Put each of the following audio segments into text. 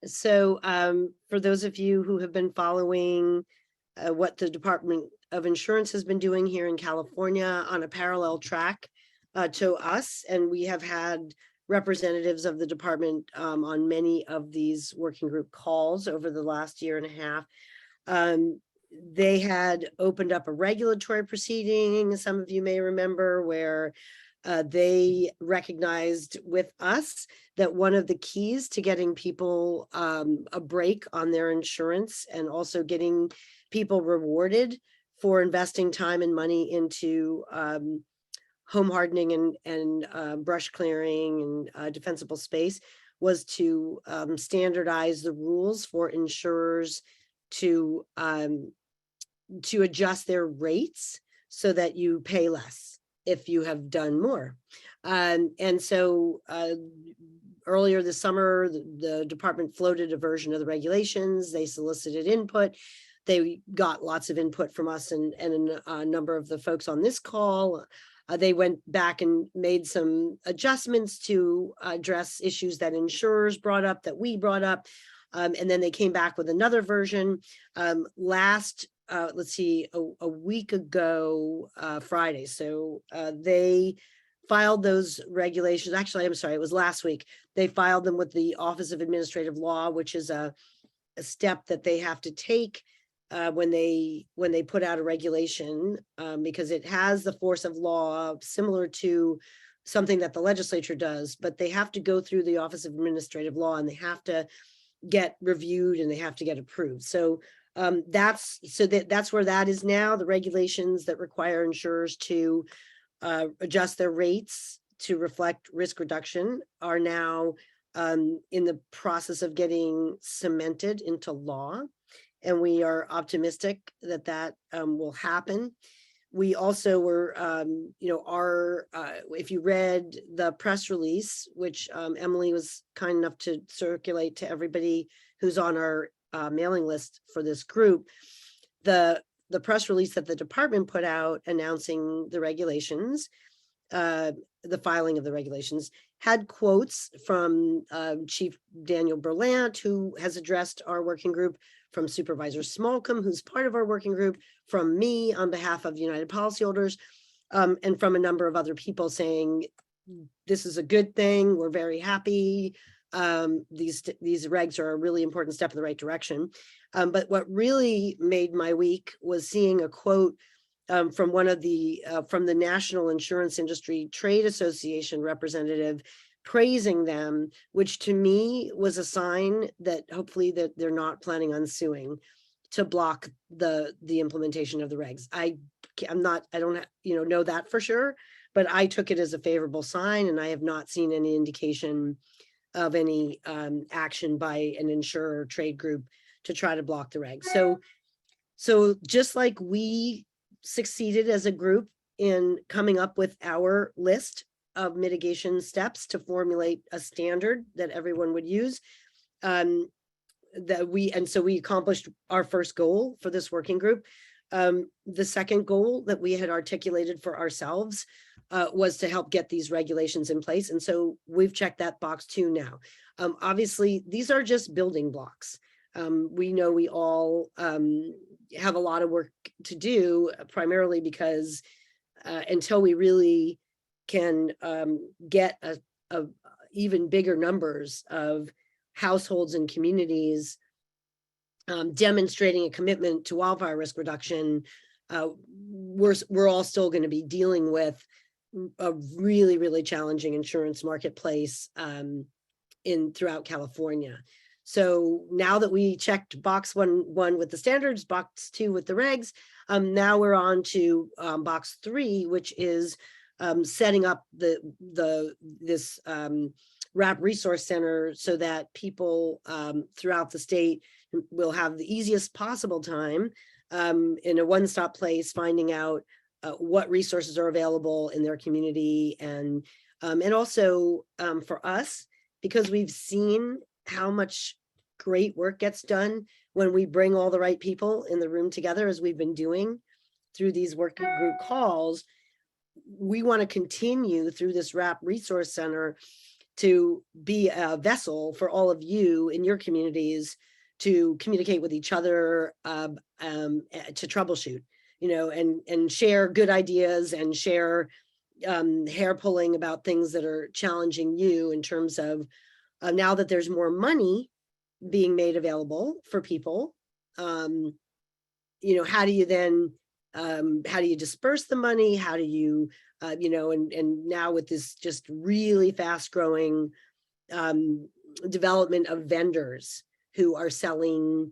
So for those of you who have been following what the Department of Insurance has been doing here in California on a parallel track to us, and we have had representatives of the department on many of these working group calls over the last year and a half. They had opened up a regulatory proceeding, some of you may remember, where they recognized with us that one of the keys to getting people a break on their insurance and also getting people rewarded for investing time and money into home hardening and brush clearing and defensible space was to standardize the rules for insurers to adjust their rates so that you pay less if you have done more. And so earlier this summer, the department floated a version of the regulations. They solicited input. They got lots of input from us and a number of the folks on this call. They went back and made some adjustments to address issues that insurers brought up, that we brought up. And then they came back with another version let's see, a week ago, Friday. So they filed those regulations. Actually, I'm sorry, it was last week. They filed them with the Office of Administrative Law, which is a step that they have to take when they put out a regulation, because it has the force of law similar to something that the legislature does, but they have to go through the Office of Administrative Law and they have to get reviewed and they have to get approved. So that's where that is now. The regulations that require insurers to adjust their rates to reflect risk reduction are now in the process of getting cemented into law. And we are optimistic that that will happen. We also were, if you read the press release, which Emily was kind enough to circulate to everybody who's on our mailing list for this group, the press release that the department put out announcing the regulations, the filing of the regulations, had quotes from Chief Daniel Berlant, who has addressed our working group, from Supervisor Smolcombe, who's part of our working group, from me on behalf of United Policyholders, and from a number of other people saying, this is a good thing, we're very happy, these regs are a really important step in the right direction. But what really made my week was seeing a quote from one of the from the National Insurance Industry Trade Association representative praising them, which to me was a sign that hopefully that they're not planning on suing to block the implementation of the regs. I don't know that for sure, but I took it as a favorable sign, and I have not seen any indication of any action by an insurer trade group to try to block the regs. So just like we succeeded as a group in coming up with our list of mitigation steps to formulate a standard that everyone would use, so we accomplished our first goal for this working group. The second goal that we had articulated for ourselves was to help get these regulations in place. And so we've checked that box too now. Obviously, these are just building blocks. We know we all have a lot of work to do, primarily because until we really can get a even bigger numbers of households and communities demonstrating a commitment to wildfire risk reduction, we're all still going to be dealing with a really, really challenging insurance marketplace throughout California. So now that we checked box one with the standards, box 2 with the regs, now we're on to box 3, which is setting up this RAP resource center so that people throughout the state will have the easiest possible time in a one-stop place finding out what resources are available in their community, and also for us, because we've seen how much great work gets done when we bring all the right people in the room together, as we've been doing through these working group calls. We want to continue through this RAP resource center to be a vessel for all of you in your communities to communicate with each other, to troubleshoot, and share good ideas and share hair pulling about things that are challenging you in terms of now that there's more money being made available for people. How do you then, how do you disperse the money? How do you, and now with this just really fast growing development of vendors who are selling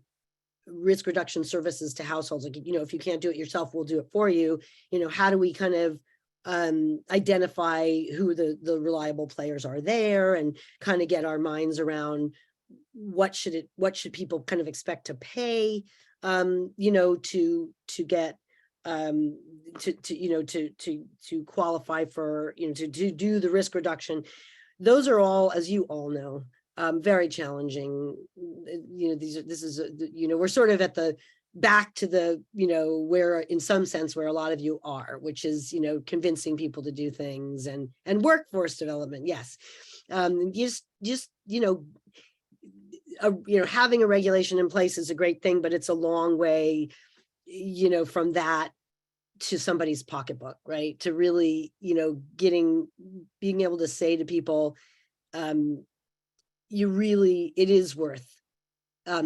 risk reduction services to households, like, if you can't do it yourself, we'll do it for you. How do we kind of identify who the reliable players are there, and kind of get our minds around what should people kind of expect to pay, to get to qualify for, to do the risk reduction. Those are all, as you all know, very challenging. We're sort of at the back to the, where in some sense where a lot of you are, which is, convincing people to do things, and workforce development. Yes. Having a regulation in place is a great thing, but it's a long way, from that to somebody's pocketbook, right? To really, being able to say to people, it is worth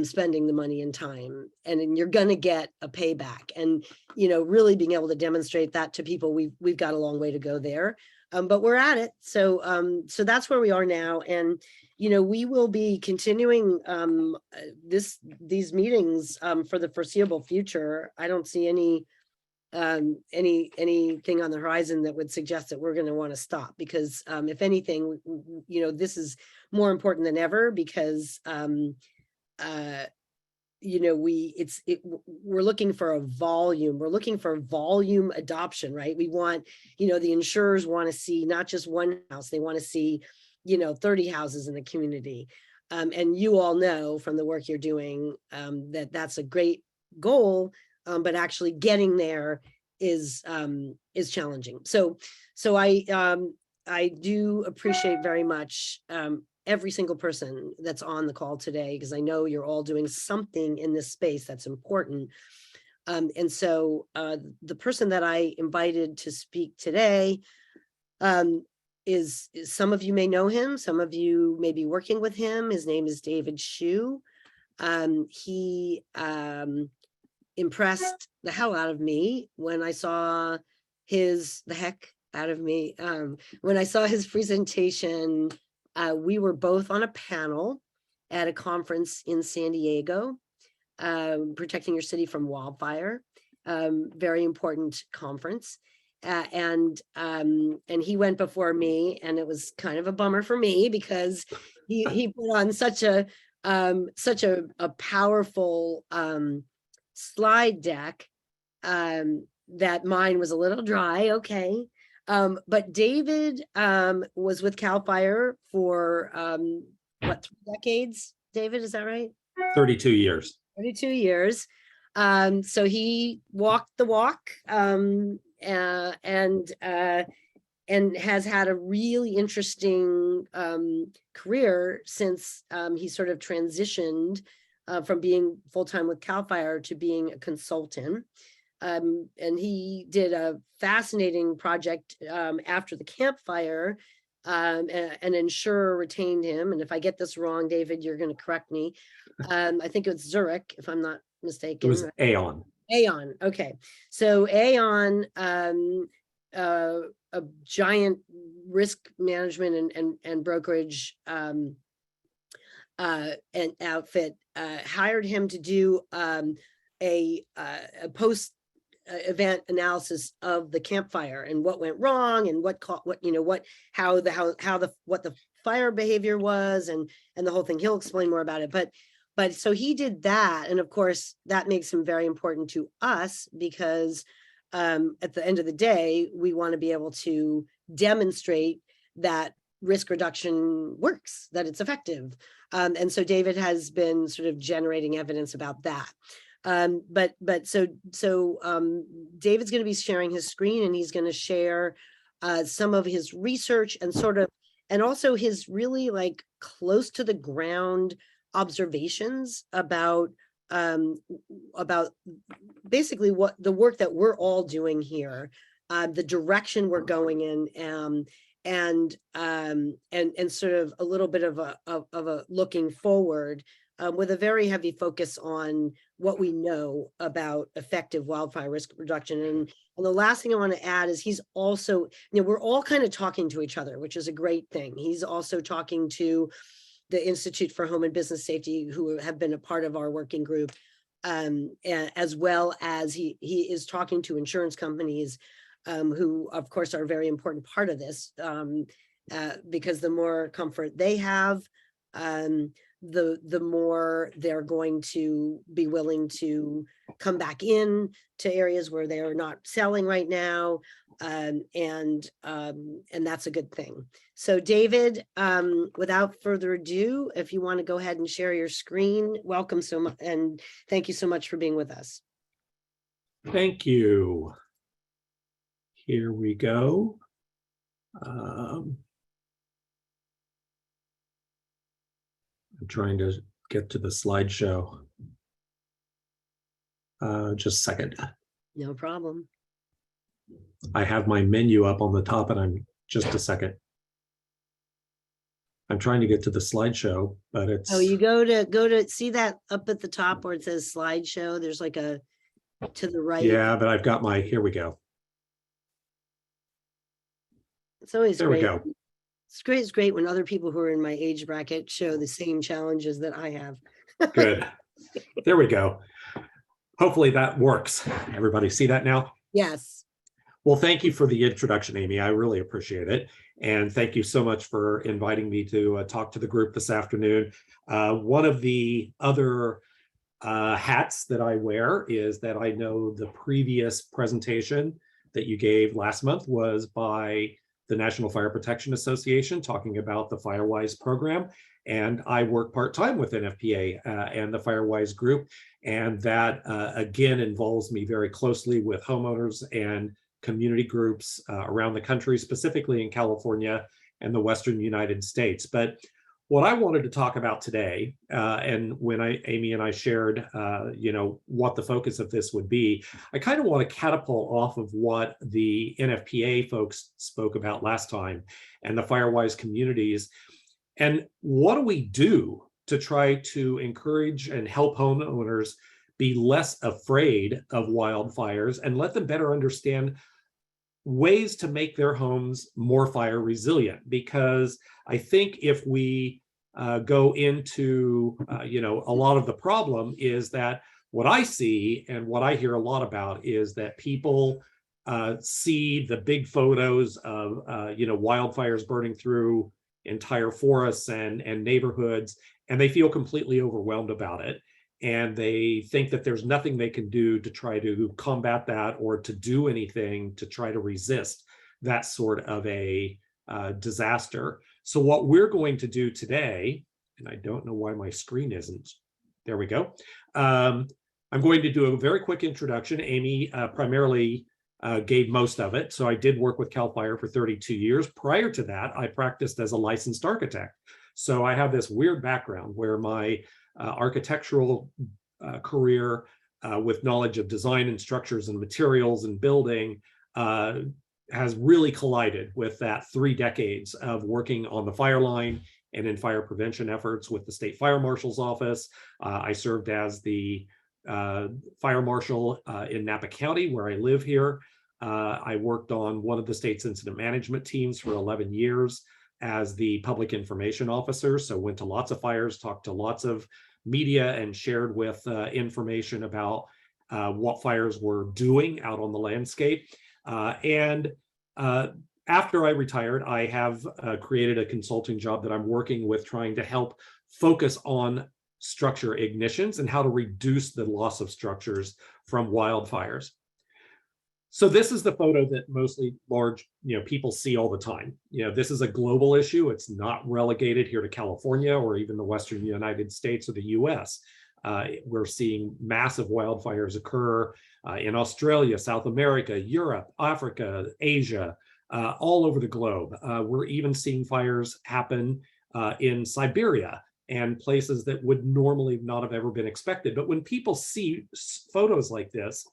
spending the money and time, and you're going to get a payback, and really being able to demonstrate that to people. We've got a long way to go there, but we're at it. So that's where we are now, and we will be continuing these meetings for the foreseeable future. I don't see anything on the horizon that would suggest that we're going to want to stop, because if anything, this is more important than ever, because we're looking for volume adoption, right? We want, the insurers want to see not just one house, they want to see 30 houses in the community, and you all know from the work you're doing that that's a great goal, but actually getting there is challenging. So I do appreciate very much every single person that's on the call today, because I know you're all doing something in this space that's important. And so the person that I invited to speak today is some of you may know him, some of you may be working with him. His name is David Shew. He impressed the hell out of me when I saw when I saw his presentation. We were both on a panel at a conference in San Diego, Protecting Your City from Wildfire, very important conference. And he went before me, and it was kind of a bummer for me, because he put on such a powerful slide deck that mine was a little dry. Okay. But David was with CAL FIRE for 3 decades? David, is that right? 32 years. 32 years. So he walked the walk, and has had a really interesting career since he sort of transitioned from being full-time with CAL FIRE to being a consultant. And he did a fascinating project after the campfire. An insurer retained him, and if I get this wrong, David, you're going to correct me. I think it's Zurich, if I'm not mistaken. It was Aon. Aon, okay. So Aon, a giant risk management and brokerage and outfit, hired him to do a post event analysis of the campfire and what went wrong, and what the fire behavior was, and the whole thing. He'll explain more about it, but so he did that, and of course that makes him very important to us, because at the end of the day, we want to be able to demonstrate that risk reduction works, that it's effective. And so David has been sort of generating evidence about that. But so David's going to be sharing his screen, and he's going to share some of his research and sort of and also his really like close to the ground observations about basically what the work that we're all doing here, the direction we're going in, and sort of a little bit of a looking forward, with a very heavy focus on what we know about effective wildfire risk reduction. And the last thing I want to add is he's also, we're all kind of talking to each other, which is a great thing. He's also talking to the Institute for Home and Business Safety, who have been a part of our working group, as well as he is talking to insurance companies, who of course are a very important part of this, because the more comfort they have, the more they're going to be willing to come back in to areas where they are not selling right now. And that's a good thing. So David, without further ado, if you want to go ahead and share your screen, welcome so much, and thank you so much for being with us. Thank you. Here we go. I'm trying to get to the slideshow. Just a second. No problem. I have my menu up on the top, and I'm just a second. I'm trying to get to the slideshow, but it's. Oh, you go to see that up at the top where it says slideshow. There's like a to the right. Yeah, but I've got my. Here we go. It's always there great. we go. It's great. It's great when other people who are in my age bracket show the same challenges that I have. Good. There we go. Hopefully that works. Everybody see that now? Yes. Well, thank you for the introduction, Amy. I really appreciate it. And thank you so much for inviting me to talk to the group this afternoon. One of the other hats that I wear is that I know the previous presentation that you gave last month was by the National Fire Protection Association, talking about the FireWise program. And I work part-time with NFPA and the FireWise group. And that, again, involves me very closely with homeowners and community groups around the country, specifically in California and the Western United States. But what I wanted to talk about today, and when Amy and I shared, what the focus of this would be, I kind of want to catapult off of what the NFPA folks spoke about last time and the FireWise communities. And what do we do to try to encourage and help homeowners be less afraid of wildfires and let them better understand ways to make their homes more fire resilient? Because I think if we go into, a lot of the problem is that what I see and what I hear a lot about is that people see the big photos of, wildfires burning through entire forests and neighborhoods, and they feel completely overwhelmed about it. And they think that there's nothing they can do to try to combat that or to do anything to try to resist that sort of a disaster. So what we're going to do today, and I don't know why my screen isn't, there we go. I'm going to do a very quick introduction. Amy primarily gave most of it. So I did work with CAL FIRE for 32 years. Prior to that, I practiced as a licensed architect. So I have this weird background where my architectural career with knowledge of design and structures and materials and building has really collided with that 3 decades of working on the fire line and in fire prevention efforts with the State Fire Marshal's Office. I served as the fire marshal in Napa County, where I live here. I worked on one of the state's incident management teams for 11 years as the public information officer. So went to lots of fires, talked to lots of media, and shared with information about what fires were doing out on the landscape. After I retired, I have created a consulting job that I'm working with, trying to help focus on structure ignitions and how to reduce the loss of structures from wildfires. So this is the photo that mostly large, people see all the time. This is a global issue. It's not relegated here to California or even the Western United States or the US. We're seeing massive wildfires occur in Australia, South America, Europe, Africa, Asia, all over the globe. We're even seeing fires happen in Siberia and places that would normally not have ever been expected. But when people see photos like this,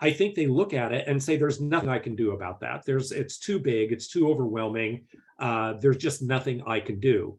I think they look at it and say, there's nothing I can do about that. It's too big, it's too overwhelming. There's just nothing I can do.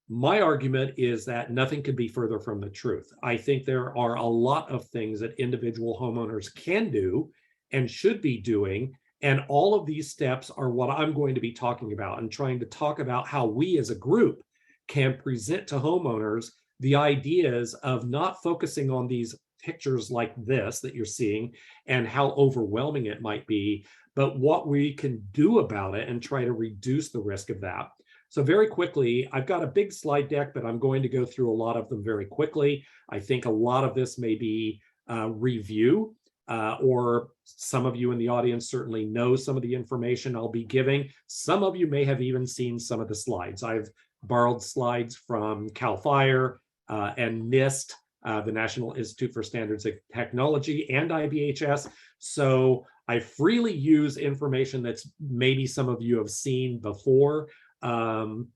My argument is that nothing could be further from the truth. I think there are a lot of things that individual homeowners can do and should be doing. And all of these steps are what I'm going to be talking about and trying to talk about how we as a group can present to homeowners the ideas of not focusing on these pictures like this that you're seeing and how overwhelming it might be, but what we can do about it and try to reduce the risk of that. So very quickly, I've got a big slide deck, but I'm going to go through a lot of them very quickly. I think a lot of this may be review, or some of you in the audience certainly know some of the information I'll be giving. Some of you may have even seen some of the slides. I've borrowed slides from CAL FIRE and NIST, the National Institute for Standards and Technology, and IBHS. So I freely use information that's maybe some of you have seen before, to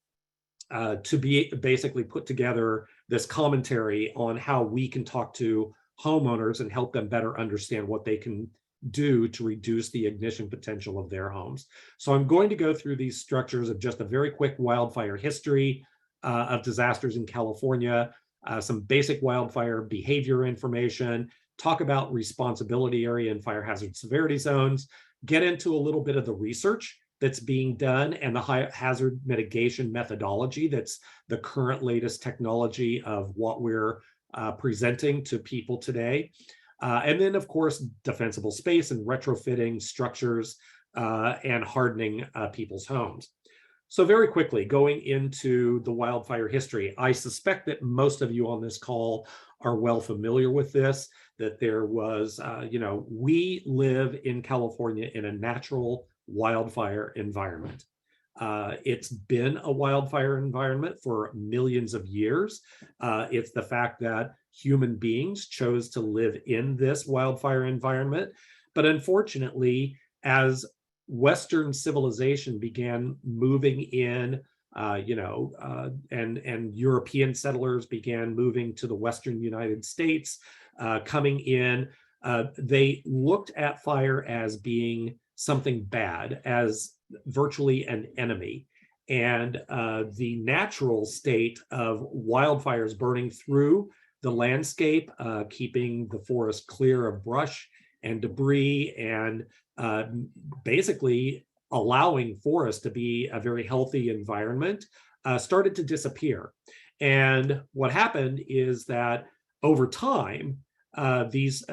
be basically put together this commentary on how we can talk to homeowners and help them better understand what they can do to reduce the ignition potential of their homes. So I'm going to go through these structures of just a very quick wildfire history of disasters in California, some basic wildfire behavior information, talk about responsibility area and fire hazard severity zones, get into a little bit of the research that's being done and the high hazard mitigation methodology that's the current latest technology of what we're presenting to people today. And then, of course, defensible space and retrofitting structures and hardening people's homes. So very quickly, going into the wildfire history, I suspect that most of you on this call are well familiar with this, that there was, we live in California in a natural wildfire environment. It's been a wildfire environment for millions of years. It's the fact that human beings chose to live in this wildfire environment. But unfortunately, as Western civilization began moving in, and European settlers began moving to the Western United States, coming in, they looked at fire as being something bad, as virtually an enemy. And the natural state of wildfires burning through the landscape, keeping the forest clear of brush and debris, and basically allowing forests to be a very healthy environment, started to disappear. And what happened is that over time, these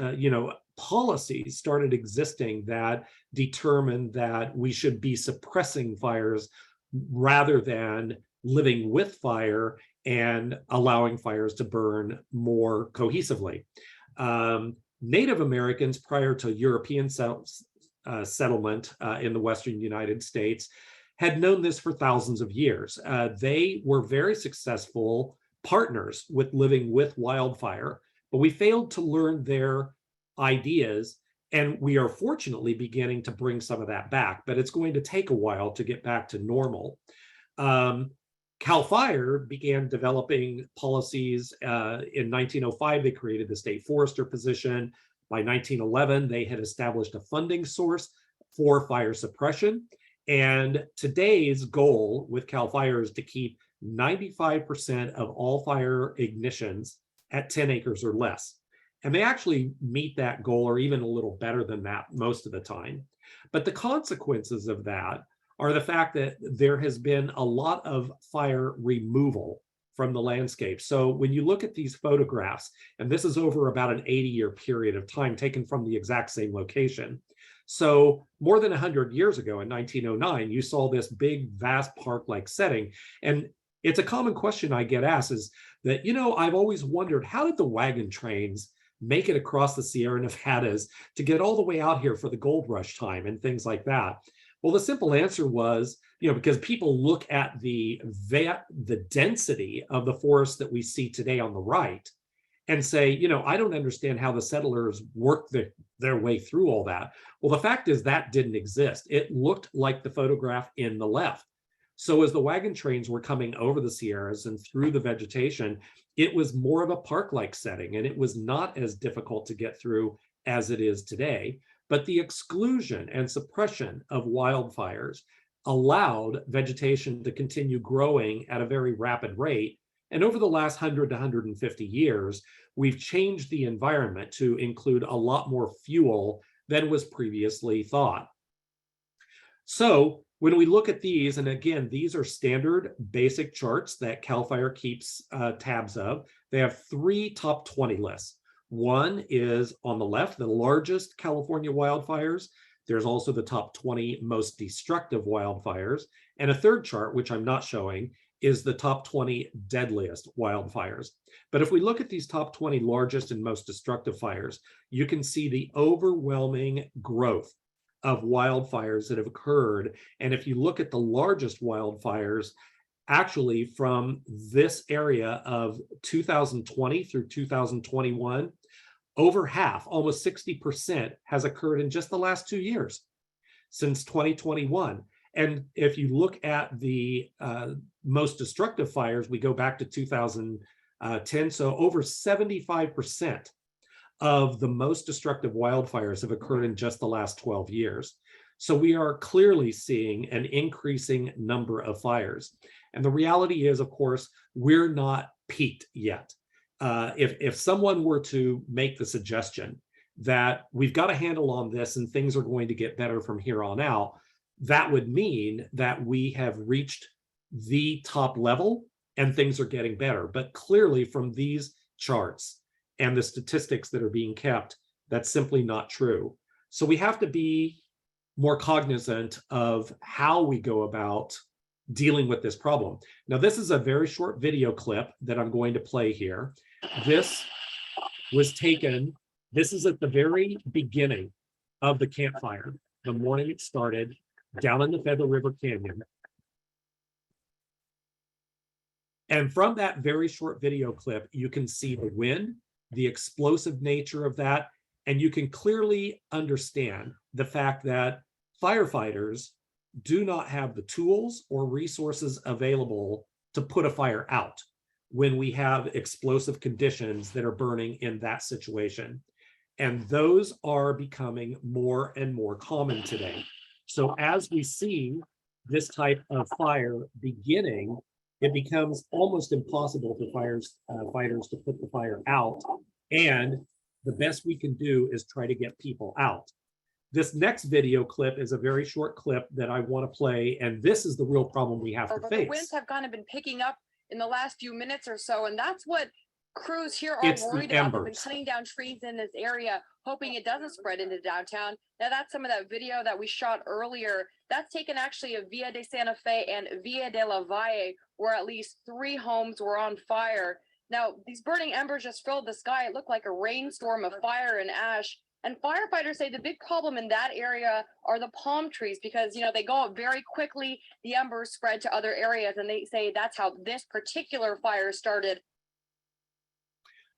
policies started existing that determined that we should be suppressing fires rather than living with fire and allowing fires to burn more cohesively. Native Americans, prior to European settlement in the Western United States, had known this for thousands of years. They were very successful partners with living with wildfire, but we failed to learn their ideas, and we are fortunately beginning to bring some of that back, but it's going to take a while to get back to normal. CAL FIRE began developing policies in 1905. They created the state forester position. By 1911, they had established a funding source for fire suppression. And today's goal with CAL FIRE is to keep 95% of all fire ignitions at 10 acres or less. And they actually meet that goal or even a little better than that most of the time. But the consequences of that are the fact that there has been a lot of fire removal from the landscape. So when you look at these photographs, and this is over about an 80-year period of time taken from the exact same location. So more than 100 years ago in 1909, you saw this big, vast park-like setting. And it's a common question I get asked is that, I've always wondered, how did the wagon trains make it across the Sierra Nevadas to get all the way out here for the gold rush time and things like that? Well, the simple answer was, because people look at the density of the forest that we see today on the right, and say, I don't understand how the settlers worked their way through all that. Well, the fact is that didn't exist. It looked like the photograph in the left. So as the wagon trains were coming over the Sierras and through the vegetation, it was more of a park-like setting, and it was not as difficult to get through as it is today. But the exclusion and suppression of wildfires allowed vegetation to continue growing at a very rapid rate. And over the last 100 to 150 years, we've changed the environment to include a lot more fuel than was previously thought. So when we look at these, and again, these are standard basic charts that CAL FIRE keeps tabs of. They have 3 top 20 lists. One is on the left, the largest California wildfires. There's also the top 20 most destructive wildfires. And a third chart, which I'm not showing, is the top 20 deadliest wildfires. But if we look at these top 20 largest and most destructive fires, you can see the overwhelming growth of wildfires that have occurred. And if you look at the largest wildfires, actually from this area of 2020 through 2021, over half, almost 60%, has occurred in just the last 2 years, since 2021. And if you look at the most destructive fires, we go back to 2010. So over 75% of the most destructive wildfires have occurred in just the last 12 years. So we are clearly seeing an increasing number of fires. And the reality is, of course, we're not peaked yet. If someone were to make the suggestion that we've got a handle on this and things are going to get better from here on out, that would mean that we have reached the top level and things are getting better. But clearly from these charts and the statistics that are being kept, that's simply not true. So we have to be more cognizant of how we go about dealing with this problem. Now, this is a very short video clip that I'm going to play here. This was taken, this is at the very beginning of the campfire, the morning it started, down in the Federal River Canyon. And from that very short video clip, you can see the wind, the explosive nature of that, and you can clearly understand the fact that firefighters do not have the tools or resources available to put a fire out when we have explosive conditions that are burning in that situation. And those are becoming more and more common today. So as we see this type of fire beginning, it becomes almost impossible for fighters to put the fire out. And the best we can do is try to get people out. This next video clip is a very short clip that I want to play, and this is the real problem we have to face. The winds have kind of been picking up in the last few minutes or so, and that's what crews here are worried about. They've been cutting down trees in this area, hoping it doesn't spread into downtown. Now, that's some of that video that we shot earlier. That's taken actually of Via de Santa Fe and Via de la Valle, where at least 3 homes were on fire. Now, these burning embers just filled the sky. It looked like a rainstorm of fire and ash. And firefighters say the big problem in that area are the palm trees because, they go up very quickly. The embers spread to other areas, and they say that's how this particular fire started.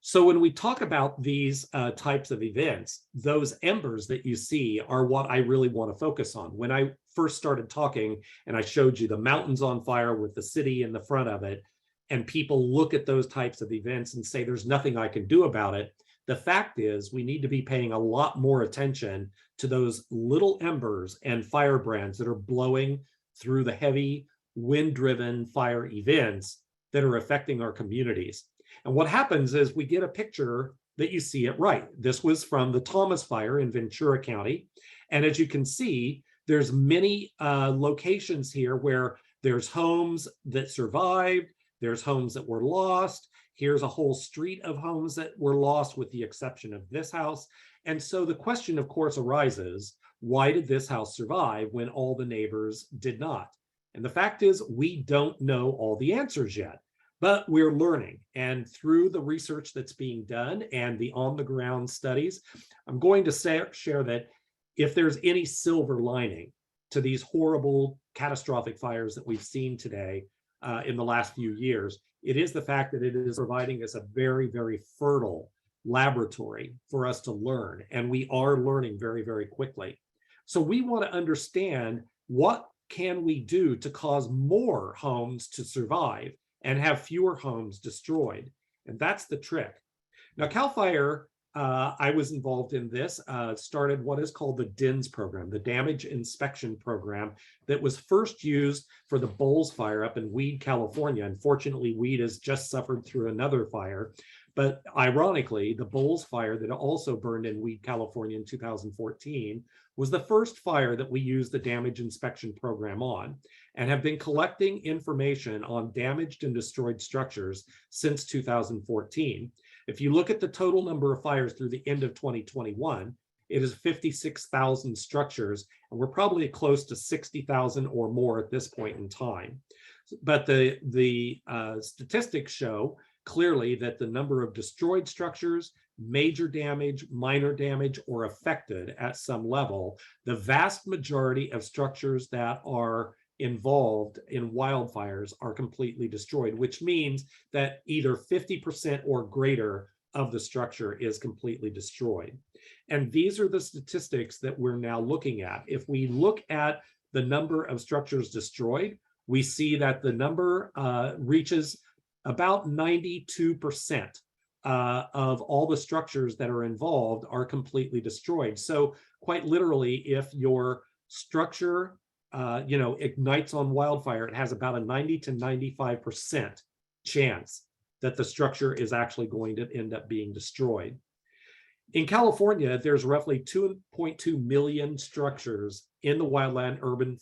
So when we talk about these types of events, those embers that you see are what I really want to focus on. When I first started talking and I showed you the mountains on fire with the city in the front of it, and people look at those types of events and say, there's nothing I can do about it. The fact is we need to be paying a lot more attention to those little embers and firebrands that are blowing through the heavy wind-driven fire events that are affecting our communities. And what happens is we get a picture that you see it right. This was from the Thomas Fire in Ventura County. And as you can see, there's many locations here where there's homes that survived, there's homes that were lost. Here's a whole street of homes that were lost with the exception of this house. And so the question, of course, arises, why did this house survive when all the neighbors did not? And the fact is, we don't know all the answers yet. But we're learning, and through the research that's being done and the on-the-ground studies, I'm going to share that if there's any silver lining to these horrible, catastrophic fires that we've seen today in the last few years, It is the fact that it is providing us a very, very fertile laboratory for us to learn. And we are learning very, very quickly. So we want to understand, what can we do to cause more homes to survive and have fewer homes destroyed? And that's the trick. Now, CAL FIRE, I was involved in this, started what is called the DINS program, the Damage Inspection Program, that was first used for the Bowles Fire up in Weed, California. Unfortunately, Weed has just suffered through another fire. But ironically, the Bowles Fire that also burned in Weed, California in 2014 was the first fire that we used the Damage Inspection Program on, and have been collecting information on damaged and destroyed structures since 2014. If you look at the total number of fires through the end of 2021, it is 56,000 structures, and we're probably close to 60,000 or more at this point in time. But the statistics show clearly that the number of destroyed structures, major damage, minor damage, or affected at some level, the vast majority of structures that are involved in wildfires are completely destroyed, which means that either 50% or greater of the structure is completely destroyed. And these are the statistics that we're now looking at. If we look at the number of structures destroyed, we see that the number reaches about 92% of all the structures that are involved are completely destroyed. So quite literally, if your structure ignites on wildfire, it has about a 90 to 95% chance that the structure is actually going to end up being destroyed. In California, there's roughly 2.2 million structures in the wildland urban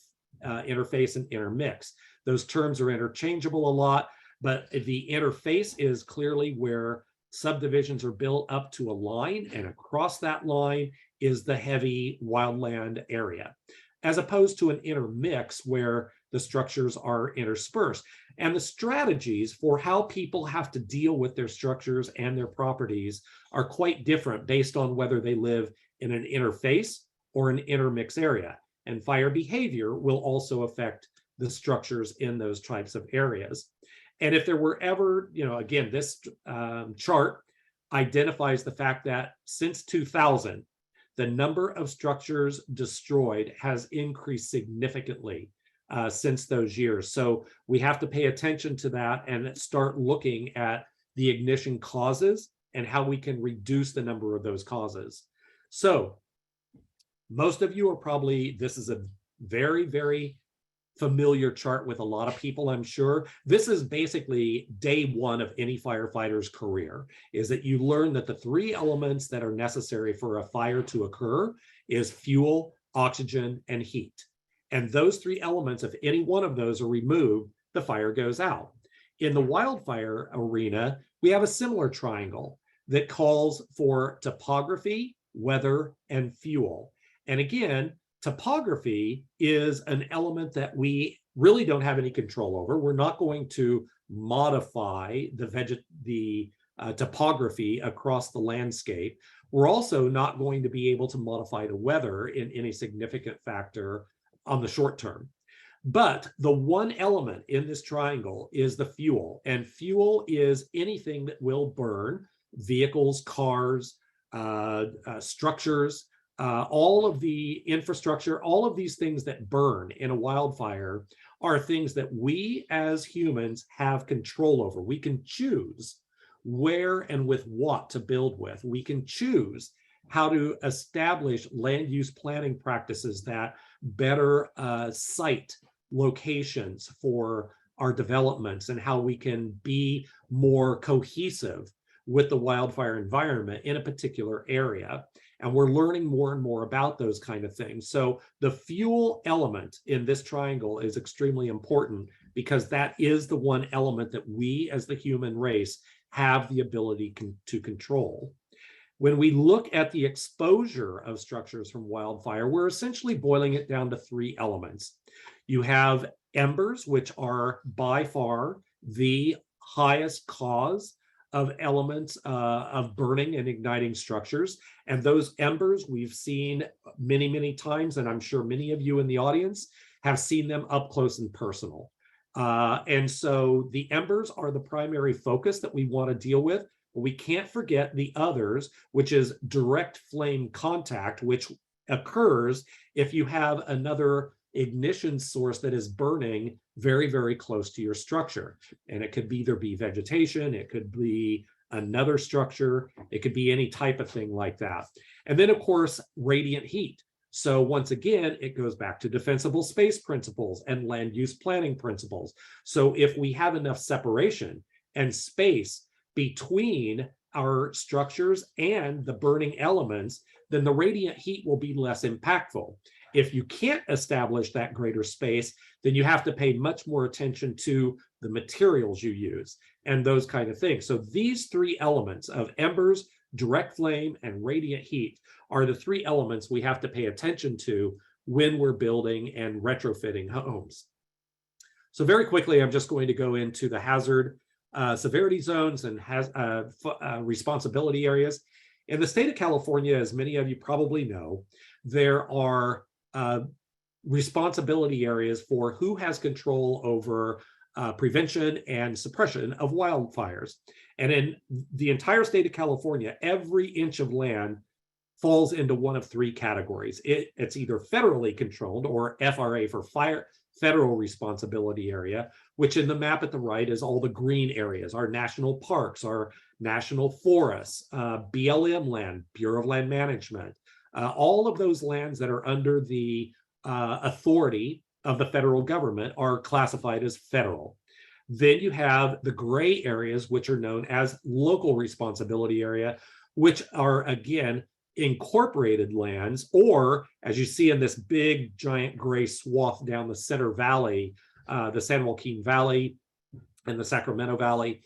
interface and intermix. Those terms are interchangeable a lot, but the interface is clearly where subdivisions are built up to a line, and across that line is the heavy wildland area, as opposed to an intermix where the structures are interspersed. And the strategies for how people have to deal with their structures and their properties are quite different based on whether they live in an interface or an intermix area. And fire behavior will also affect the structures in those types of areas. And if there were ever, again, this chart identifies the fact that since 2000, the number of structures destroyed has increased significantly since those years. So we have to pay attention to that and start looking at the ignition causes and how we can reduce the number of those causes. So most of you are probably, this is a very, very familiar chart with a lot of people, I'm sure. This is basically day one of any firefighter's career, is that you learn that the three elements that are necessary for a fire to occur is fuel, oxygen, and heat. And those three elements, if any one of those are removed, the fire goes out. In the wildfire arena, we have a similar triangle that calls for topography, weather, and fuel. And again, topography is an element that we really don't have any control over. We're not going to modify the topography across the landscape. We're also not going to be able to modify the weather in any significant factor on the short term. But the one element in this triangle is the fuel, and fuel is anything that will burn: vehicles, cars, structures, all of the infrastructure. All of these things that burn in a wildfire are things that we as humans have control over. We can choose where and with what to build with. We can choose how to establish land use planning practices that better site locations for our developments, and how we can be more cohesive with the wildfire environment in a particular area. And we're learning more and more about those kind of things. So the fuel element in this triangle is extremely important, because that is the one element that we as the human race have the ability to control. When we look at the exposure of structures from wildfire, we're essentially boiling it down to three elements. You have embers, which are by far the highest cause of elements of burning and igniting structures. And those embers we've seen many, many times, and I'm sure many of you in the audience have seen them up close and personal. And so the embers are the primary focus that we want to deal with. But we can't forget the others, which is direct flame contact, which occurs if you have another ignition source that is burning very, very close to your structure. And it could either be vegetation, it could be another structure, it could be any type of thing like that. And then, of course, radiant heat. So once again, it goes back to defensible space principles and land use planning principles. So if we have enough separation and space between our structures and the burning elements, then the radiant heat will be less impactful. If you can't establish that greater space, then you have to pay much more attention to the materials you use and those kind of things. So these three elements of embers, direct flame, and radiant heat are the three elements we have to pay attention to when we're building and retrofitting homes. So very quickly, I'm just going to go into the hazard severity zones and responsibility areas. In the state of California, as many of you probably know, there are responsibility areas for who has control over prevention and suppression of wildfires. And in the entire state of California, every inch of land falls into one of three categories. It's either federally controlled, or FRA for federal responsibility area, which in the map at the right is all the green areas, our national parks, our national forests, BLM land, Bureau of Land Management, all of those lands that are under the authority of the federal government are classified as federal. Then you have the gray areas, which are known as local responsibility area, which are, again, incorporated lands, or as you see in this big giant gray swath down the center valley, the San Joaquin Valley and the Sacramento Valley,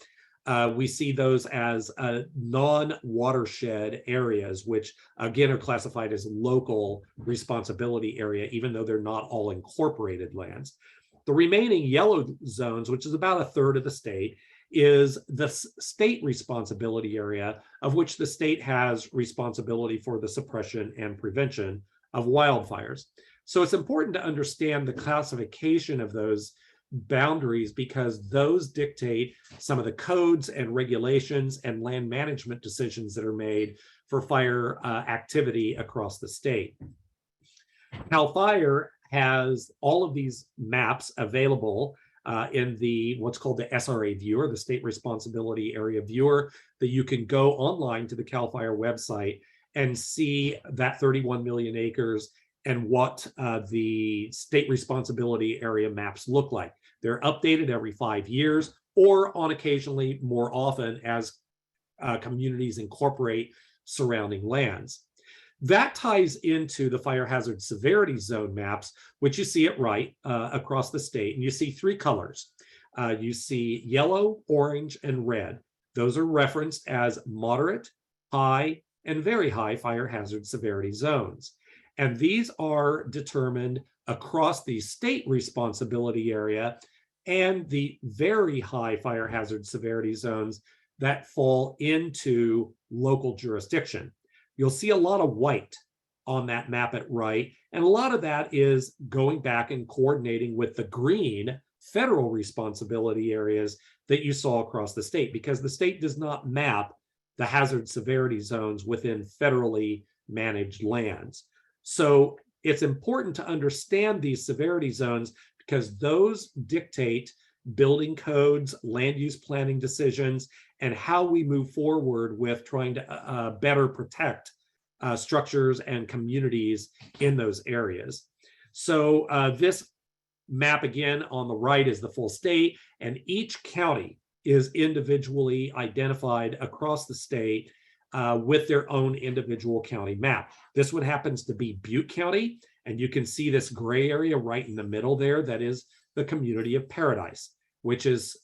we see those as non-watershed areas, which again are classified as local responsibility area, even though they're not all incorporated lands. The remaining yellow zones, which is about a third of the state, is the state responsibility area, of which the state has responsibility for the suppression and prevention of wildfires. So it's important to understand the classification of those boundaries, because those dictate some of the codes and regulations and land management decisions that are made for fire activity across the state. CAL FIRE has all of these maps available in the what's called the SRA viewer, the State Responsibility Area Viewer, that you can go online to the CAL FIRE website and see that 31 million acres and what the state responsibility area maps look like. They're updated every 5 years, or on occasionally more often as communities incorporate surrounding lands. That ties into the fire hazard severity zone maps, which you see at right across the state. And you see three colors. You see yellow, orange, and red. Those are referenced as moderate, high, and very high fire hazard severity zones. And these are determined across the state responsibility area and the very high fire hazard severity zones that fall into local jurisdiction. You'll see a lot of white on that map at right, and a lot of that is going back and coordinating with the green federal responsibility areas that you saw across the state, because the state does not map the hazard severity zones within federally managed lands. So it's important to understand these severity zones, because those dictate building codes, land use planning decisions, and how we move forward with trying to better protect structures and communities in those areas. So this map again on the right is the full state, and each county is individually identified across the state with their own individual county map. This one happens to be Butte County, and you can see this gray area right in the middle there. That is the community of Paradise, which is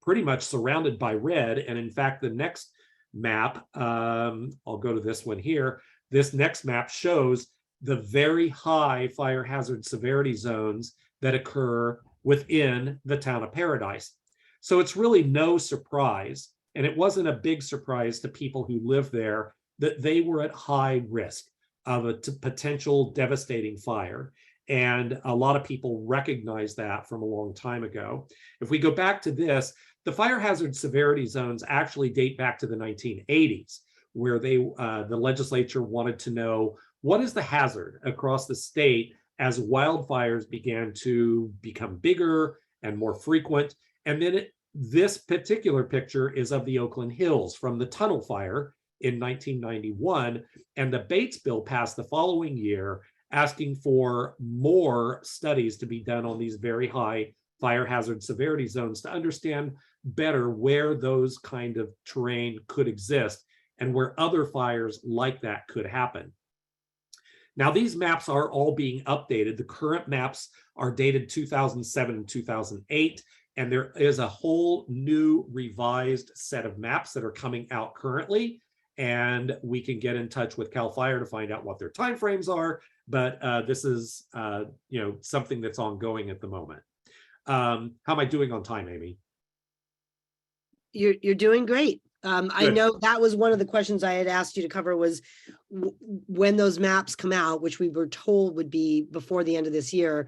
pretty much surrounded by red. And in fact, the next map, I'll go to this one here. This next map shows the very high fire hazard severity zones that occur within the town of Paradise. So it's really no surprise, and it wasn't a big surprise to people who live there, that they were at high risk of a potential devastating fire. And a lot of people recognize that from a long time ago. If we go back to this, the fire hazard severity zones actually date back to the 1980s, where the legislature wanted to know what is the hazard across the state as wildfires began to become bigger and more frequent. And then this particular picture is of the Oakland Hills from the tunnel fire in 1991. And the Bates bill passed the following year, asking for more studies to be done on these very high fire hazard severity zones to understand better where those kind of terrain could exist and where other fires like that could happen. Now, these maps are all being updated. The current maps are dated 2007 and 2008, and there is a whole new revised set of maps that are coming out currently, and we can get in touch with CAL FIRE to find out what their timeframes are, but this is something that's ongoing at the moment. How am I doing on time, Amy? You're doing great. I know that was one of the questions I had asked you to cover was when those maps come out, which we were told would be before the end of this year.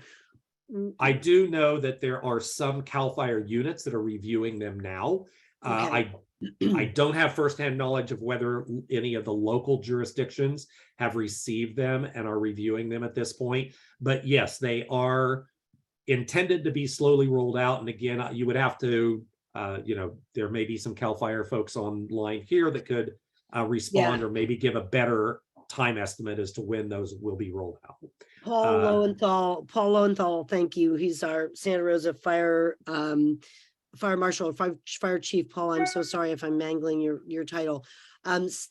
I do know that there are some CAL FIRE units that are reviewing them now. Okay. I don't have firsthand knowledge of whether any of the local jurisdictions have received them and are reviewing them at this point. But yes, they are intended to be slowly rolled out. And again, you would have to, there may be some CAL FIRE folks online here that could respond or maybe give a better time estimate as to when those will be rolled out. Paul Lowenthal, thank you. He's our Santa Rosa Fire Marshal, Fire Chief. Paul, I'm so sorry if I'm mangling your title. Notes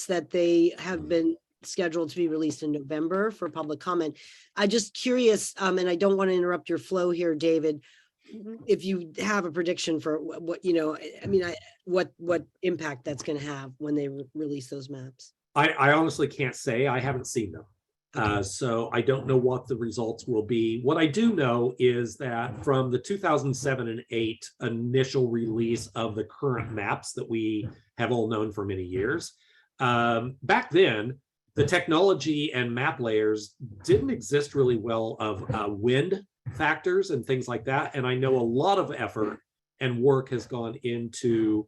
that they have been scheduled to be released in November for public comment. I'm just curious, and I don't want to interrupt your flow here, David, if you have a prediction for what what impact that's going to have when they release those maps. I honestly can't say. I haven't seen them. Okay. So I don't know what the results will be. What I do know is that from the 2007 and 8 initial release of the current maps that we have all known for many years, back then, the technology and map layers didn't exist really well of wind factors and things like that. And I know a lot of effort and work has gone into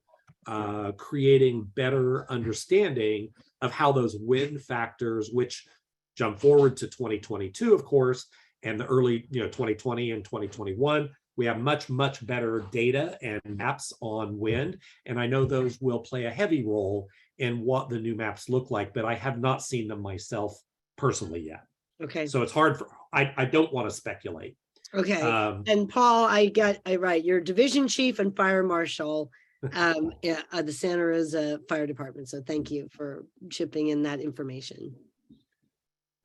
creating better understanding of how those wind factors, which jump forward to 2022, of course, and the early 2020 and 2021, we have much better data and maps on wind. And I know those will play a heavy role in what the new maps look like, but I have not seen them myself personally yet. Okay. So it's hard I don't want to speculate. Okay. And Paul, I right. You're division chief and fire marshal at the Santa Rosa Fire Department. So thank you for chipping in that information.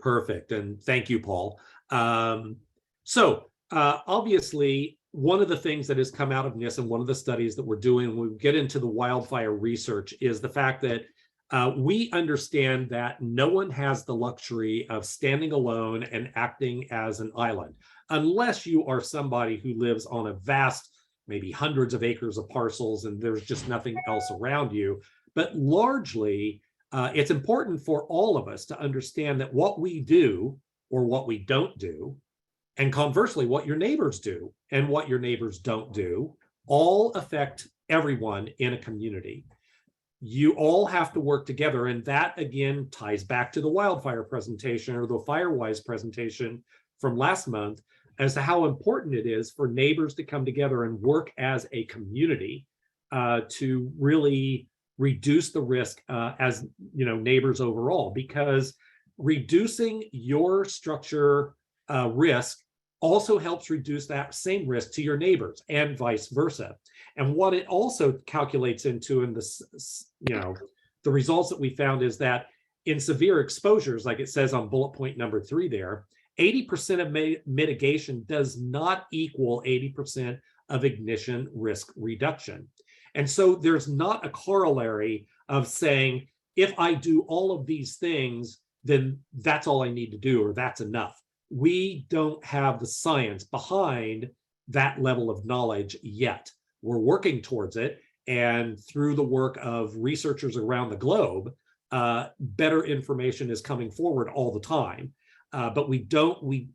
Perfect. And thank you, Paul. Obviously, one of the things that has come out of this and one of the studies that we're doing when we get into the wildfire research is the fact that we understand that no one has the luxury of standing alone and acting as an island, unless you are somebody who lives on a vast, maybe hundreds of acres of parcels and there's just nothing else around you. But largely, it's important for all of us to understand that what we do or what we don't do, and conversely, what your neighbors do and what your neighbors don't do, all affect everyone in a community. You all have to work together. And that, again, ties back to the wildfire presentation or the FireWise presentation from last month as to how important it is for neighbors to come together and work as a community to really reduce the risk as neighbors overall, because reducing your structure risk also helps reduce that same risk to your neighbors and vice versa. And what it also calculates into in this, the results that we found is that in severe exposures, like it says on bullet point number 3 there, 80% of mitigation does not equal 80% of ignition risk reduction. And so there's not a corollary of saying, if I do all of these things, then that's all I need to do, or that's enough. We don't have the science behind that level of knowledge yet. We're working towards it. And through the work of researchers around the globe, better information is coming forward all the time. But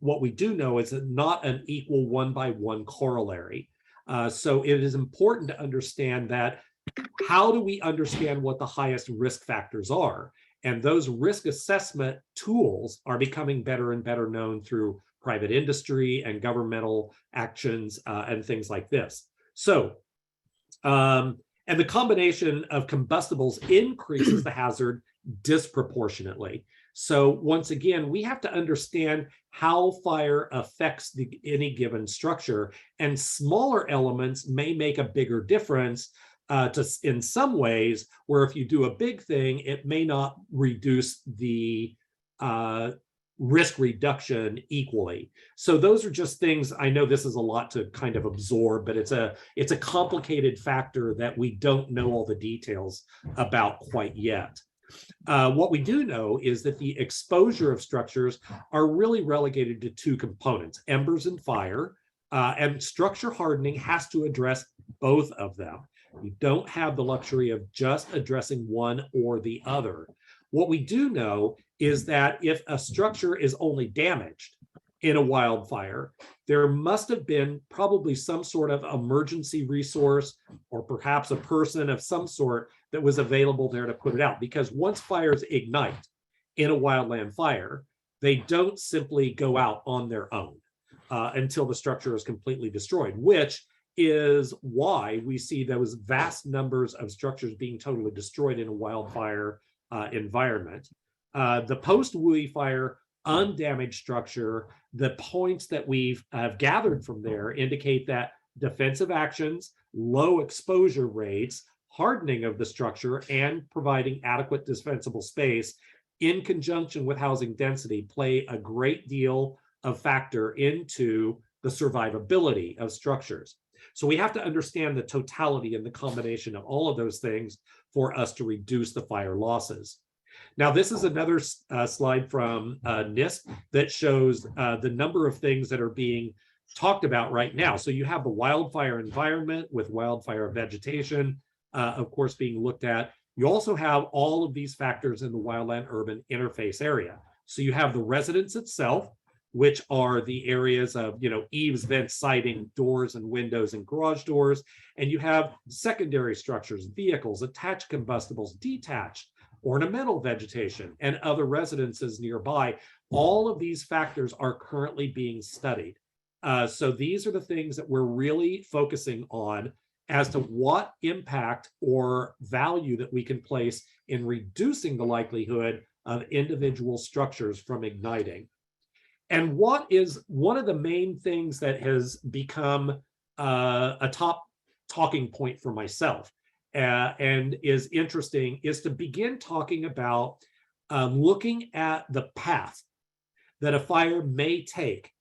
what we do know is that not an equal one-by-one corollary. So it is important to understand that how do we understand what the highest risk factors are? And those risk assessment tools are becoming better and better known through private industry and governmental actions and things like this. So, and the combination of combustibles increases the hazard disproportionately. So once again, we have to understand how fire affects any given structure, and smaller elements may make a bigger difference in some ways, where if you do a big thing, it may not reduce the risk reduction equally. So those are just things. I know this is a lot to kind of absorb, but it's a complicated factor that we don't know all the details about quite yet. What we do know is that the exposure of structures are really relegated to two components, embers and fire, and structure hardening has to address both of them. You don't have the luxury of just addressing one or the other. What we do know is that if a structure is only damaged in a wildfire, there must have been probably some sort of emergency resource or perhaps a person of some sort that was available there to put it out. Because once fires ignite in a wildland fire, they don't simply go out on their own until the structure is completely destroyed, which is why we see those vast numbers of structures being totally destroyed in a wildfire environment. The post-Wildfire fire undamaged structure, the points that we've gathered from there indicate that defensive actions, low exposure rates, hardening of the structure, and providing adequate defensible space in conjunction with housing density play a great deal of factor into the survivability of structures. So we have to understand the totality and the combination of all of those things for us to reduce the fire losses. Now, this is another slide from NIST that shows the number of things that are being talked about right now. So you have the wildfire environment with wildfire vegetation, of course, being looked at. You also have all of these factors in the wildland-urban interface area. So you have the residence itself, which are the areas of, eaves, vents, siding, doors and windows and garage doors. And you have secondary structures, vehicles, attached combustibles, detached, ornamental vegetation, and other residences nearby. All of these factors are currently being studied. So these are the things that we're really focusing on as to what impact or value that we can place in reducing the likelihood of individual structures from igniting. And what is one of the main things that has become a top talking point for myself and is interesting is to begin talking about looking at the path that a fire may take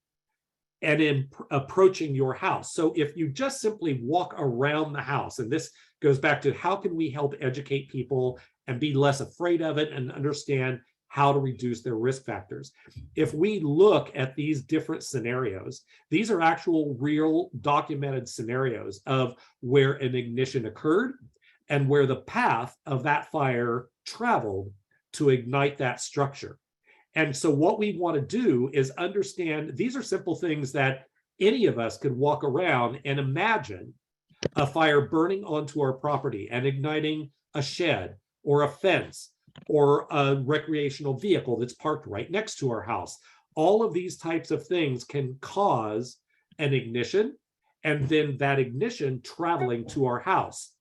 and in approaching your house. So if you just simply walk around the house, and this goes back to how can we help educate people and be less afraid of it and understand how to reduce their risk factors. If we look at these different scenarios, these are actual real documented scenarios of where an ignition occurred and where the path of that fire traveled to ignite that structure. And so what we want to do is understand, these are simple things that any of us could walk around and imagine a fire burning onto our property and igniting a shed or a fence or a recreational vehicle that's parked right next to our house. All of these types of things can cause an ignition and then that ignition traveling to our house.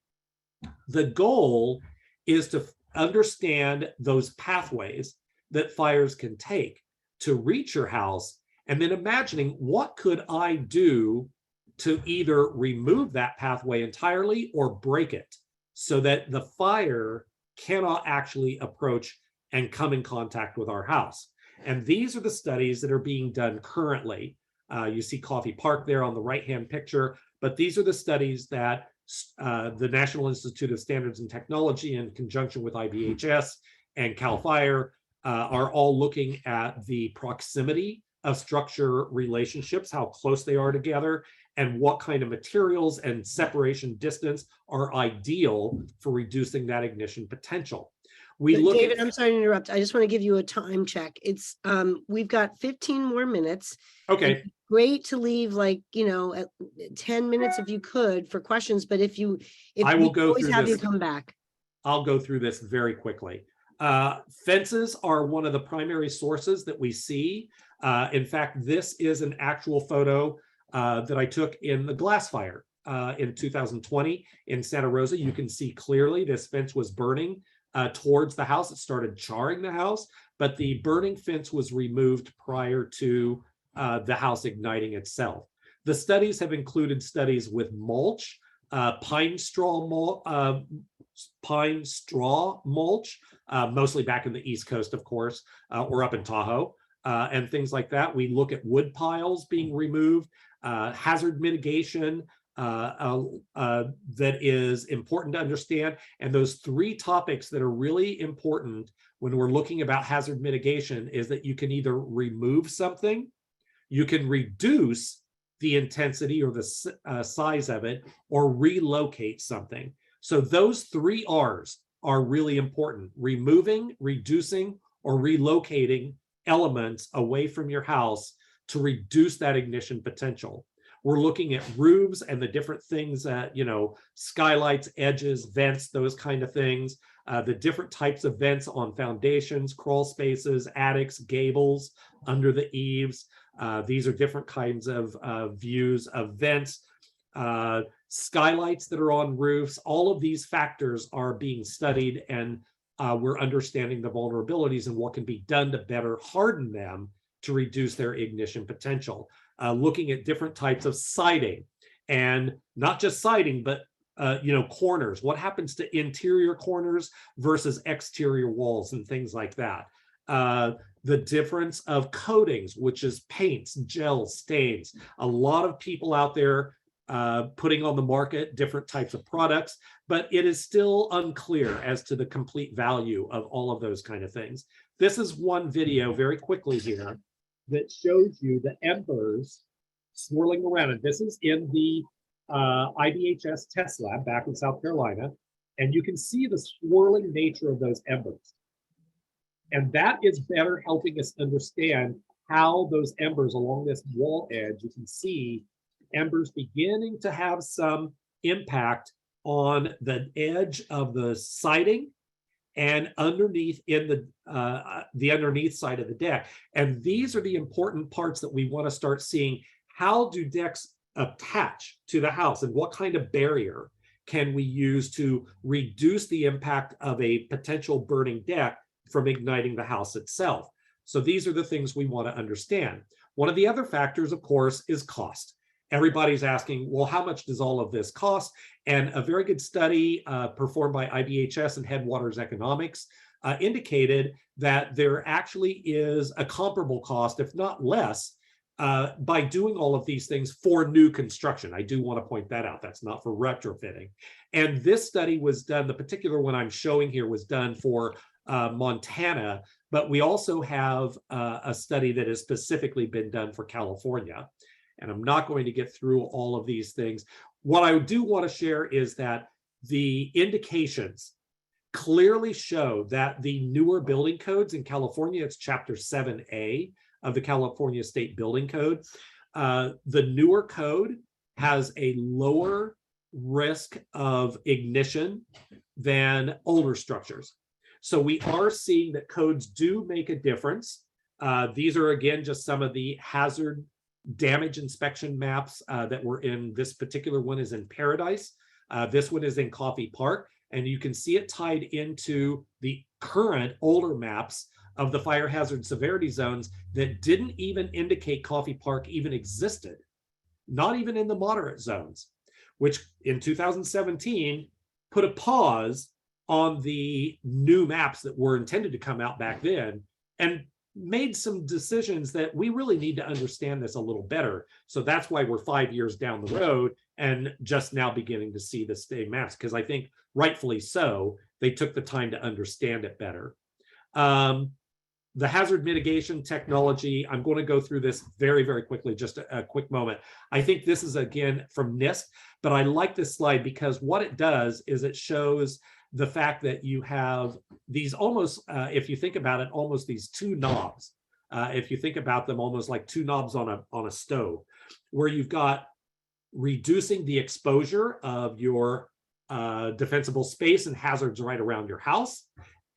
The goal is to understand those pathways that fires can take to reach your house, and then imagining what could I do to either remove that pathway entirely or break it so that the fire cannot actually approach and come in contact with our house. And these are the studies that are being done currently. You see Coffey Park there on the right-hand picture, but these are the studies that the National Institute of Standards and Technology in conjunction with IBHS and CAL FIRE are all looking at the proximity of structure relationships, how close they are together, and what kind of materials and separation distance are ideal for reducing that ignition potential. We look David, at, I'm sorry to interrupt. I just want to give you a time check. It's, we've got 15 more minutes. okay, Great to leave like, at 10 minutes if you could for questions, but if I we will go always through have you this. come back. I'll go through this very quickly. Fences are one of the primary sources that we see. In fact, this is an actual photo that I took in the glass fire in 2020 in Santa Rosa. You can see clearly this fence was burning towards the house. It started charring the house, but the burning fence was removed prior to the house igniting itself. The studies have included studies with mulch, pine straw mulch, mostly back in the East Coast, of course, or up in Tahoe, and things like that. We look at wood piles being removed, hazard mitigation that is important to understand. And those three topics that are really important when we're looking about hazard mitigation is that you can either remove something, you can reduce the intensity or the size of it, or relocate something. So those three R's are really important: removing, reducing, or relocating elements away from your house to reduce that ignition potential. We're looking at roofs and the different things that, skylights, edges, vents, those kind of things, the different types of vents on foundations, crawl spaces, attics, gables, under the eaves. These are different kinds of views of vents, skylights that are on roofs. All of these factors are being studied, and we're understanding the vulnerabilities and what can be done to better harden them to reduce their ignition potential. Looking at different types of siding, and not just siding, but corners. What happens to interior corners versus exterior walls and things like that. The difference of coatings, which is paints, gels, stains. A lot of people out there putting on the market different types of products, but it is still unclear as to the complete value of all of those kind of things. This is one video very quickly here that shows you the embers swirling around. And this is in the IBHS test lab back in South Carolina. And you can see the swirling nature of those embers. And that is better helping us understand how those embers along this wall edge, you can see embers beginning to have some impact on the edge of the siding and underneath in the underneath side of the deck. And these are the important parts that we want to start seeing. How do decks attach to the house, and what kind of barrier can we use to reduce the impact of a potential burning deck from igniting the house itself? So these are the things we want to understand. One of the other factors, of course, is cost. Everybody's asking, well, how much does all of this cost? And a very good study performed by IBHS and Headwaters Economics indicated that there actually is a comparable cost, if not less, by doing all of these things for new construction. I do want to point that out. That's not for retrofitting. And this study was done, the particular one I'm showing here was done for Montana, but we also have a study that has specifically been done for California. And I'm not going to get through all of these things. What I do want to share is that the indications clearly show that the newer building codes in California, it's Chapter 7A of the California State Building Code. The newer code has a lower risk of ignition than older structures. So we are seeing that codes do make a difference. These are, again, just some of the hazard damage inspection maps that were in. This particular one is in Paradise. This one is in Coffee Park. And you can see it tied into the current older maps of the fire hazard severity zones that didn't even indicate Coffee Park even existed, not even in the moderate zones, which in 2017 put a pause on the new maps that were intended to come out back then, and made some decisions that we really need to understand this a little better. So that's why we're 5 years down the road and just now beginning to see the state maps, because I think rightfully so, they took the time to understand it better. The hazard mitigation technology, I'm going to go through this very, very quickly, just a quick moment. I think this is, again, from NIST, but I like this slide because what it does is it shows the fact that you have these almost, if you think about it, almost these two knobs. If you think about them almost like two knobs on a stove, where you've got reducing the exposure of your defensible space and hazards right around your house,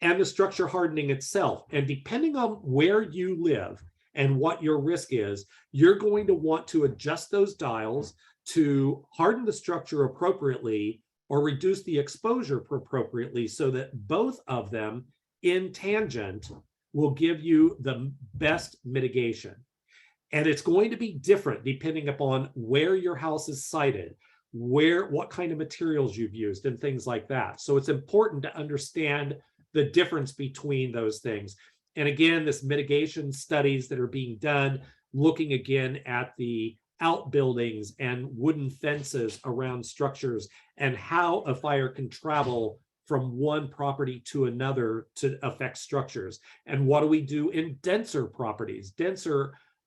and the structure hardening itself. And depending on where you live and what your risk is, you're going to want to adjust those dials to harden the structure appropriately or reduce the exposure appropriately, so that both of them in tangent will give you the best mitigation. And it's going to be different depending upon where your house is sited, what kind of materials you've used, and things like that. So it's important to understand the difference between those things. And again, this mitigation studies that are being done, looking again at the outbuildings and wooden fences around structures and how a fire can travel from one property to another to affect structures. And what do we do in denser properties,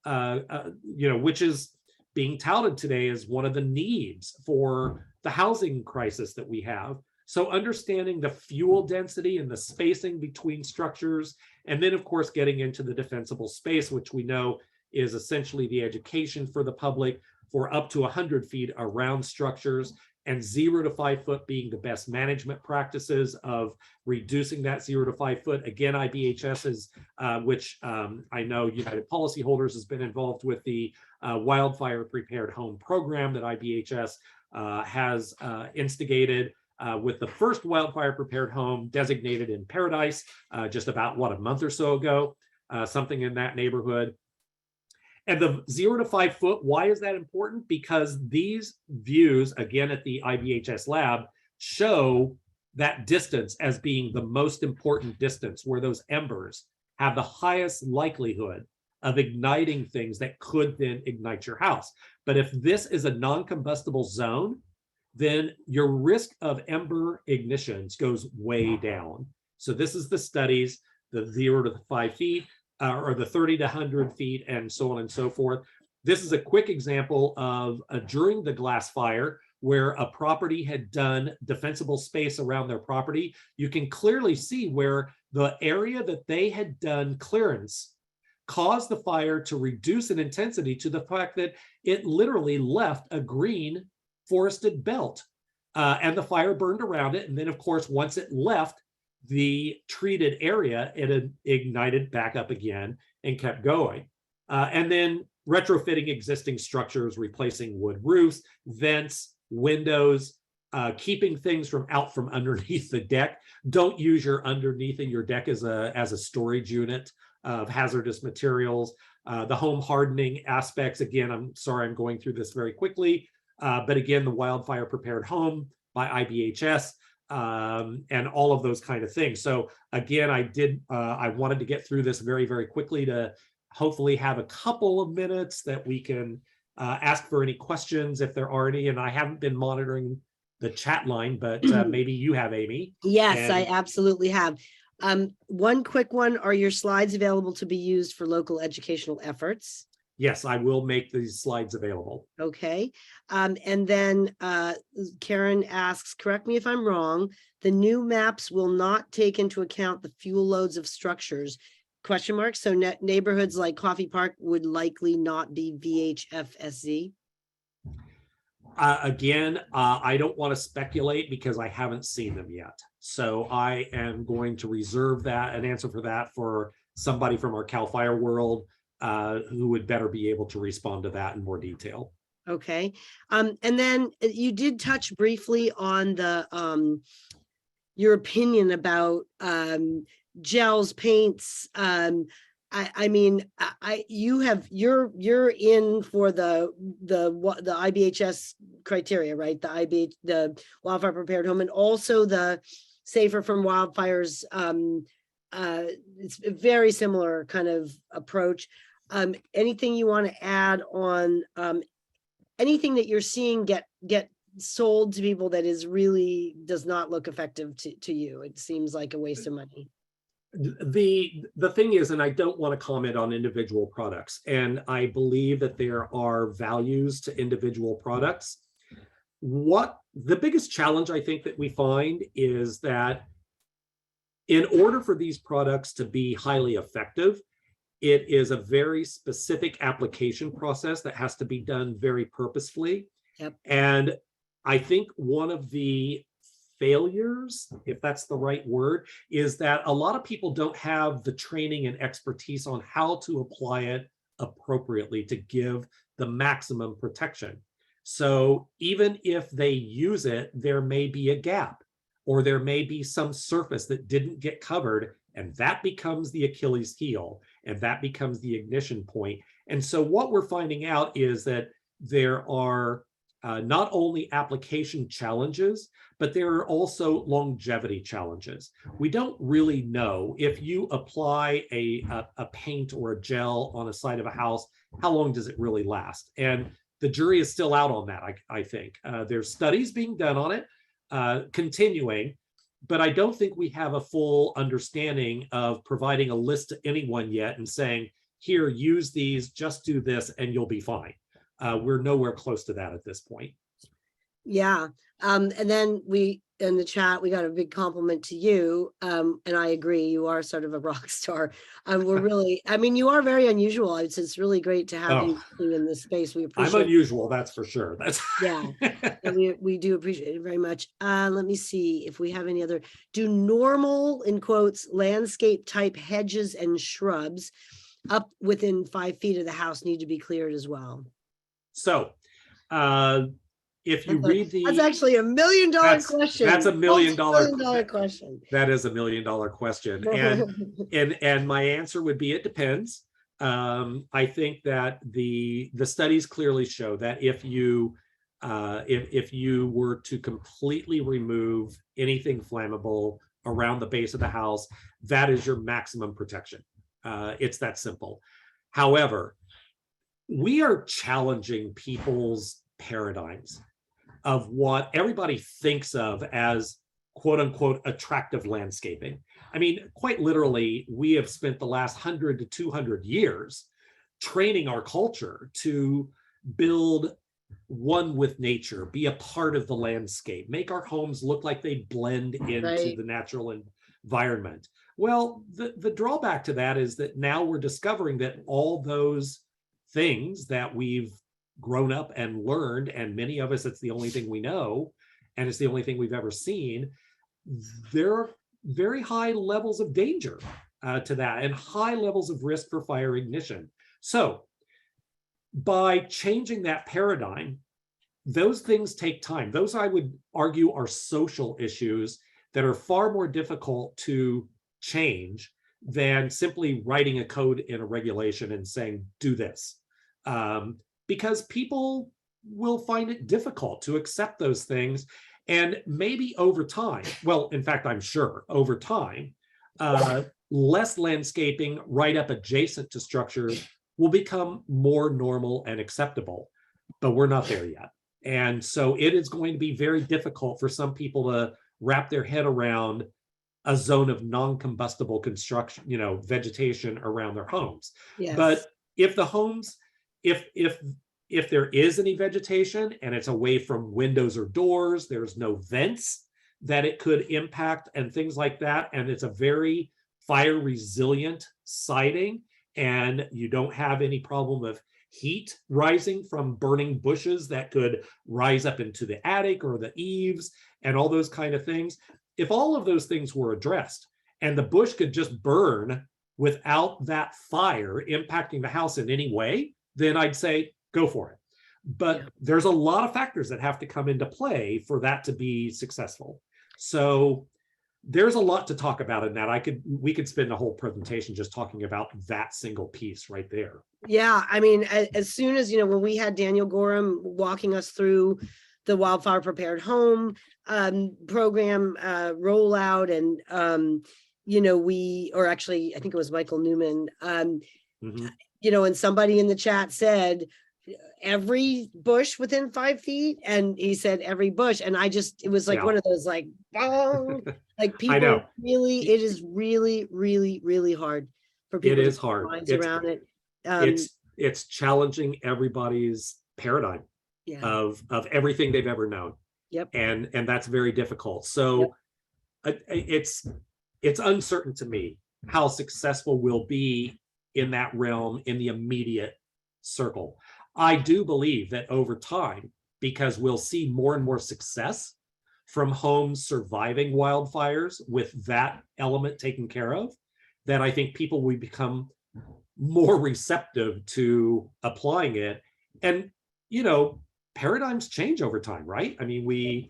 which is being touted today as one of the needs for the housing crisis that we have. So understanding the fuel density and the spacing between structures, and then of course getting into the defensible space, which we know is essentially the education for the public for up to 100 feet around structures, and 0 to 5 foot being the best management practices of reducing that 0 to 5 foot. Again, IBHS is, which I know United Policyholders has been involved with the Wildfire Prepared Home program that IBHS has instigated with the first wildfire prepared home designated in Paradise just about, a month or so ago, something in that neighborhood. And the 0 to 5 foot, why is that important? Because these views, again, at the IBHS lab, show that distance as being the most important distance, where those embers have the highest likelihood of igniting things that could then ignite your house. But if this is a non-combustible zone, then your risk of ember ignitions goes way down. So this is the studies, the 0 to 5 feet, or the 30 to 100 feet, and so on and so forth. This is a quick example of during the glass fire, where a property had done defensible space around their property. You can clearly see where the area that they had done clearance caused the fire to reduce in intensity to the fact that it literally left a green forested belt, and the fire burned around it. And then, of course, once it left the treated area, it had ignited back up again and kept going. And then retrofitting existing structures, replacing wood roofs, vents, windows, keeping things from underneath the deck. Don't use your underneath of your deck as a storage unit of hazardous materials. The home hardening aspects, again, I'm sorry I'm going through this very quickly, but again, the Wildfire Prepared Home by IBHS, and all of those kind of things. So again, I wanted to get through this very, very quickly to hopefully have a couple of minutes that we can ask for any questions if there are any. And I haven't been monitoring the chat line, but maybe you have, Amy. Yes, I absolutely have. One quick one, are your slides available to be used for local educational efforts? Yes, I will make these slides available. Okay. And then Karen asks, correct me if I'm wrong, the new maps will not take into account the fuel loads of structures, ? So neighborhoods like Coffee Park would likely not be VHFSZ? Again, I don't want to speculate because I haven't seen them yet. So I am going to reserve an answer for that for somebody from our CAL FIRE world who would better be able to respond to that in more detail. Okay. And then you did touch briefly on the your opinion about gels, paints. I mean, you're in for the IBHS criteria, right? The Wildfire Prepared Home, and also the Safer from Wildfires. It's a very similar kind of approach. Anything you want to add on anything that you're seeing get sold to people that is really does not look effective to you? It seems like a waste of money. The thing is, and I don't want to comment on individual products, and I believe that there are values to individual products. What The biggest challenge I think that we find is that in order for these products to be highly effective, it is a very specific application process that has to be done very purposefully. Yep. And I think one of the failures, if that's the right word, is that a lot of people don't have the training and expertise on how to apply it appropriately to give the maximum protection. So even if they use it, there may be a gap, or there may be some surface that didn't get covered, and that becomes the Achilles heel, and that becomes the ignition point. And so what we're finding out is that there are not only application challenges, but there are also longevity challenges. We don't really know if you apply a paint or a gel on a side of a house, how long does it really last? And the jury is still out on that, I think. There's studies being done on it, continuing, but I don't think we have a full understanding of providing a list to anyone yet and saying, here, use these, just do this, and you'll be fine. We're nowhere close to that at this point. Yeah. And then we, in the chat, we got a big compliment to you. And I agree, you are sort of a rock star. We're really, I mean, you are very unusual. It's really great to have you in this space. We appreciate I'm unusual, that's for sure. That's yeah. And we do appreciate it very much. Let me see if we have any other. Do normal, in quotes, landscape type hedges and shrubs up within 5 feet of the house need to be cleared as well? So, if you read the, that's actually $1 million question. That's $1 million question. That is $1 million question, and my answer would be it depends. I think that the studies clearly show that if you were to completely remove anything flammable around the base of the house, that is your maximum protection. It's that simple. However, we are challenging people's paradigms of what everybody thinks of as quote unquote attractive landscaping. I mean, quite literally, we have spent the last 100 to 200 years training our culture to build one with nature, be a part of the landscape, make our homes look like they blend into the natural environment. Well, the drawback to that is that now we're discovering that all those things that we've grown up and learned, and many of us, it's the only thing we know, and it's the only thing we've ever seen, there are very high levels of danger to that and high levels of risk for fire ignition. So by changing that paradigm, those things take time. Those, I would argue, are social issues that are far more difficult to change than simply writing a code in a regulation and saying, do this. Because people will find it difficult to accept those things. And maybe over time, well, in fact, I'm sure over time, less landscaping right up adjacent to structures will become more normal and acceptable, but we're not there yet. And so it is going to be very difficult for some people to wrap their head around a zone of non-combustible construction, vegetation around their homes. Yes. But if the homes, if there is any vegetation and it's away from windows or doors, there's no vents that it could impact and things like that, and it's a very fire resilient siding, and you don't have any problem of heat rising from burning bushes that could rise up into the attic or the eaves and all those kind of things. If all of those things were addressed and the bush could just burn without that fire impacting the house in any way, then I'd say go for it. But there's a lot of factors that have to come into play for that to be successful. So there's a lot to talk about in that. We could spend a whole presentation just talking about that single piece right there. Yeah, I mean, as soon as, when we had Daniel Gorham walking us through the Wildfire Prepared Home program rollout, and I think it was Michael Newman, and somebody in the chat said every bush within 5 feet, and he said every bush, and it was like one of those like bong, like people really, it is really, really, really hard for people. It is hard. Minds around it. It's challenging everybody's paradigm of everything they've ever known. Yep. And that's very difficult. So it's uncertain to me how successful we'll be in that realm in the immediate circle. I do believe that over time, because we'll see more and more success from homes surviving wildfires with that element taken care of, that I think people will become more receptive to applying it. And, paradigms change over time, right? I mean,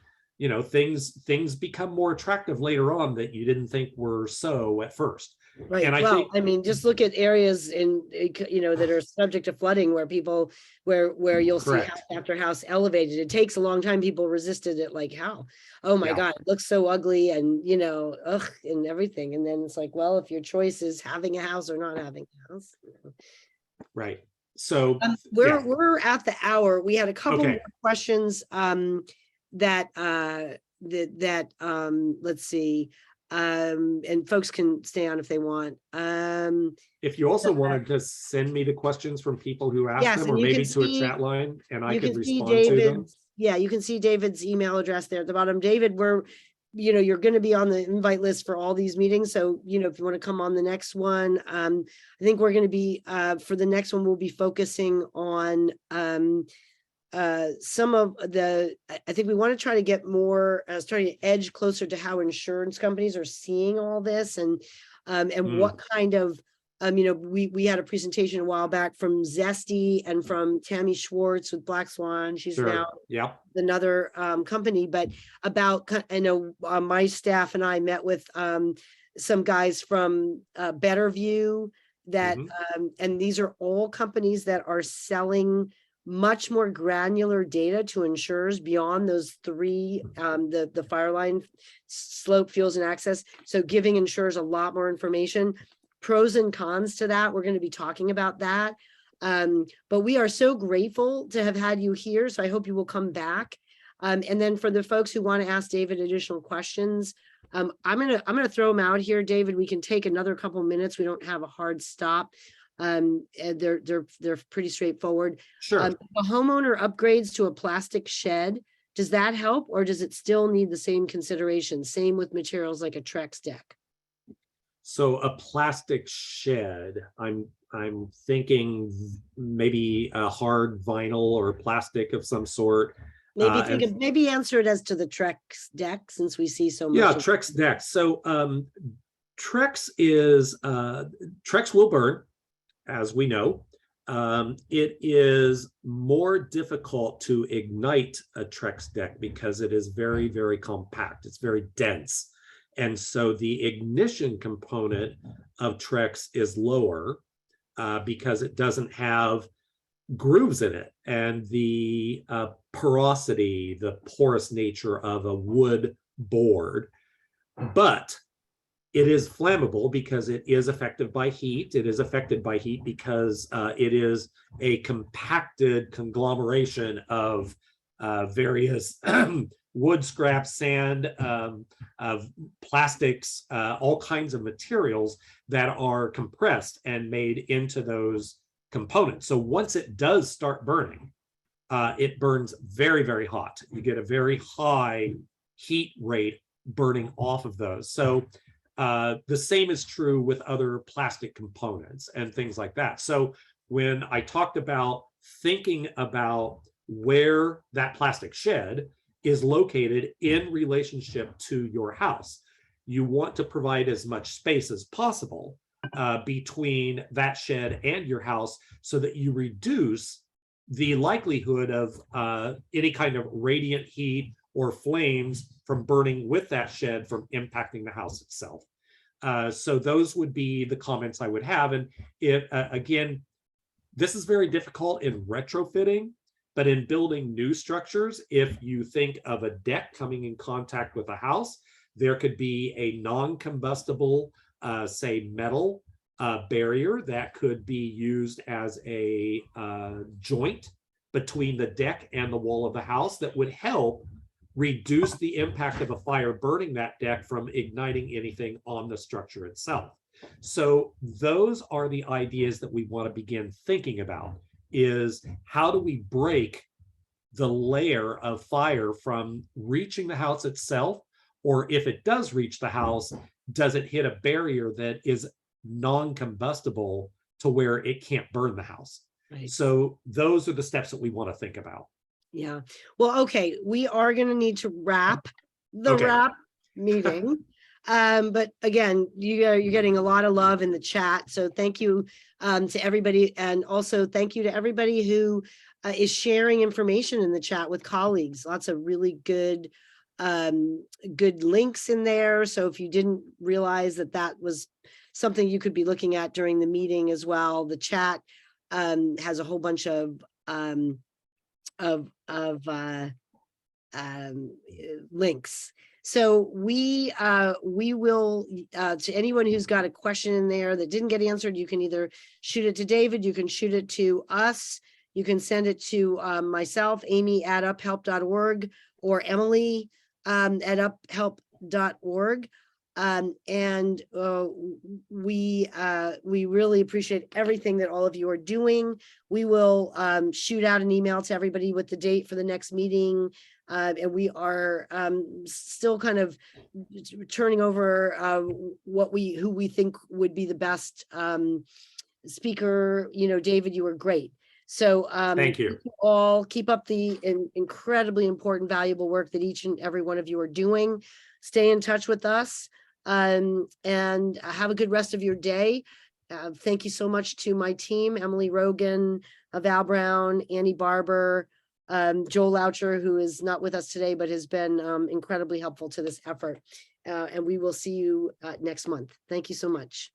things become more attractive later on that you didn't think were so at first. Right. And I Well, think, I mean, just look at areas that are subject to flooding where people, where you'll see correct. house after house elevated. It takes a long time. People resisted it like how? Oh my Yeah. God, it looks so ugly and, ugh, and everything. And then it's like, well, if your choice is having a house or not having a house. Right. So We're at the hour. We had a couple Okay. more questions that let's see. And folks can stay on if they want. If you also wanted to send me the questions from people who asked Yes, them, and or you maybe can to a see- chat line, and I you could can see respond to them. David's, yeah, you can see David's email address there at the bottom. David, you're going to be on the invite list for all these meetings. So, if you want to come on the next one, I think we're going to be, for the next one, we'll be focusing on, some of I think we want to try to get more, trying to edge closer to how insurance companies are seeing all this and what kind of, we had a presentation a while back from Zesty and from Tammy Schwartz with Black Swan. She's now another company, but about, I know my staff and I met with some guys from Better View that, and these are all companies that are selling much more granular data to insurers beyond those three, the fire line, slope, fuels, and access. So giving insurers a lot more information, pros and cons to that. We're going to be talking about that. But we are so grateful to have had you here. So I hope you will come back. And then for the folks who want to ask David additional questions, I'm gonna throw them out here, David. We can take another couple minutes. We don't have a hard stop. And they're pretty straightforward. Sure. The homeowner upgrades to a plastic shed. Does that help, or does it still need the same consideration? Same with materials like a Trex deck. So a plastic shed, I'm thinking maybe a hard vinyl or plastic of some sort. Maybe answer it as to the Trex deck, since we see so much. Yeah, Trex deck. So Trex will burn, as we know. It is more difficult to ignite a Trex deck because it is very, very compact. It's very dense. And so the ignition component of Trex is lower because it doesn't have grooves in it, and the porosity, the porous nature of a wood board. But it is flammable because it is affected by heat. It is affected by heat because it is a compacted conglomeration of various wood scrap, sand, of plastics, all kinds of materials that are compressed and made into those components. So once it does start burning, it burns very, very hot. You get a very high heat rate burning off of those. So the same is true with other plastic components and things like that. So when I talked about thinking about where that plastic shed is located in relationship to your house, you want to provide as much space as possible between that shed and your house so that you reduce the likelihood of any kind of radiant heat or flames from burning with that shed from impacting the house itself. So those would be the comments I would have. And if, again, this is very difficult in retrofitting, but in building new structures, if you think of a deck coming in contact with a house, there could be a non-combustible, say metal barrier that could be used as a joint between the deck and the wall of the house that would help reduce the impact of a fire burning that deck from igniting anything on the structure itself. So those are the ideas that we want to begin thinking about, is how do we break the layer of fire from reaching the house itself, or if it does reach the house, does it hit a barrier that is non-combustible to where it can't burn the house? Right. So those are the steps that we want to think about. Yeah. Well, okay, we are going to need to wrap the Okay. wrap meeting. But again, you're getting a lot of love in the chat. So thank you to everybody. And also thank you to everybody who is sharing information in the chat with colleagues. Lots of really good links in there. So if you didn't realize that that was something you could be looking at during the meeting as well, the chat has a whole bunch of links. So we will to anyone who's got a question in there that didn't get answered, you can either shoot it to David, you can shoot it to us, you can send it to myself, amy@uphelp.org, or Emily at uphelp.org. We really appreciate everything that all of you are doing. We will shoot out an email to everybody with the date for the next meeting. And we are still kind of turning over who we think would be the best speaker. You know, David, you were great. So thank you all. Keep up the incredibly important, valuable work that each and every one of you are doing. Stay in touch with us and have a good rest of your day. Thank you so much to my team, Emily Rogan, Val Brown, Annie Barber, Joel Loucher, who is not with us today, but has been incredibly helpful to this effort. And we will see you next month. Thank you so much.